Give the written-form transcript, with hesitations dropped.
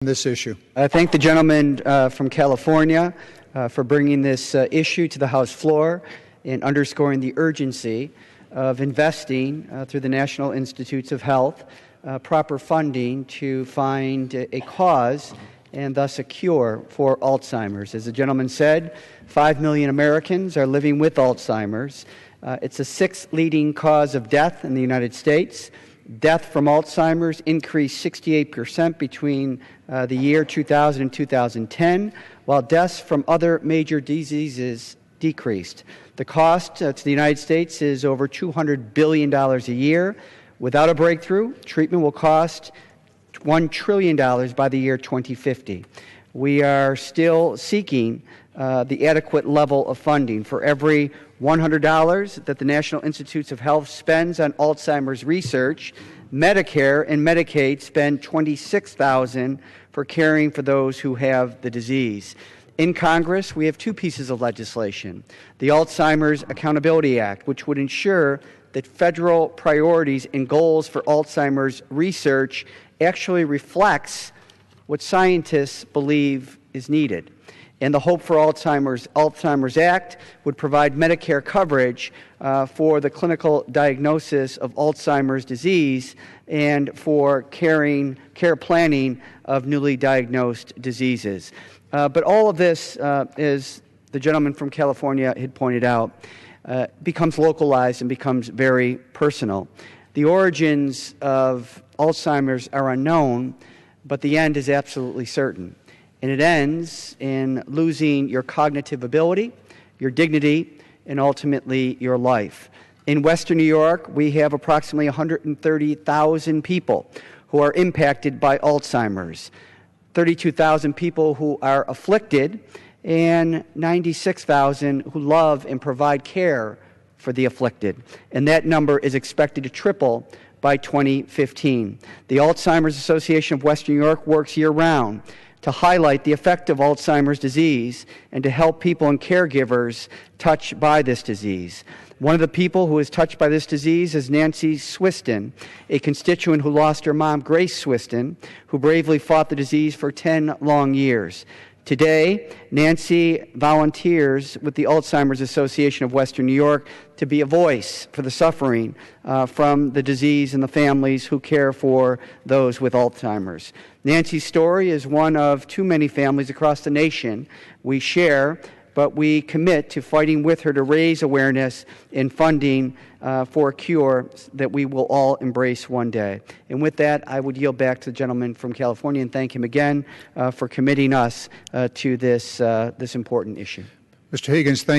this issue. I thank the gentleman from California for bringing this issue to the House floor and underscoring the urgency of investing through the National Institutes of Health proper funding to find a cause and thus a cure for Alzheimer's. As the gentleman said, 5 million Americans are living with Alzheimer's. It's the sixth leading cause of death in the United States. Death from Alzheimer's increased 68% between the year 2000 and 2010, while deaths from other major diseases decreased. The cost to the United States is over $200 billion a year. Without a breakthrough, treatment will cost $1 trillion by the year 2050. We are still seeking the adequate level of funding. For every $100 that the National Institutes of Health spends on Alzheimer's research, Medicare and Medicaid spend $26,000 for caring for those who have the disease. In Congress, we have two pieces of legislation. The Alzheimer's Accountability Act, which would ensure that federal priorities and goals for Alzheimer's research actually reflects what scientists believe is needed. And the Hope for Alzheimer's Act would provide Medicare coverage for the clinical diagnosis of Alzheimer's disease and for care planning of newly diagnosed diseases. But all of this, as the gentleman from California had pointed out, becomes localized and becomes very personal. The origins of Alzheimer's are unknown, but the end is absolutely certain. And it ends in losing your cognitive ability, your dignity, and ultimately your life. In Western New York, we have approximately 130,000 people who are impacted by Alzheimer's, 32,000 people who are afflicted, and 96,000 who love and provide care for the afflicted. And that number is expected to triple by 2015. The Alzheimer's Association of Western New York works year-round to highlight the effect of Alzheimer's disease and to help people and caregivers touched by this disease. One of the people who is touched by this disease is Nancy Swiston, a constituent who lost her mom, Grace Swiston, who bravely fought the disease for 10 long years. Today, Nancy volunteers with the Alzheimer's Association of Western New York to be a voice for the suffering from the disease and the families who care for those with Alzheimer's. Nancy's story is one of too many families across the nation we share, but we commit to fighting with her to raise awareness and funding for a cure that we will all embrace one day. And with that, I would yield back to the gentleman from California and thank him again for committing us to this important issue. Mr. Higgins, thank you.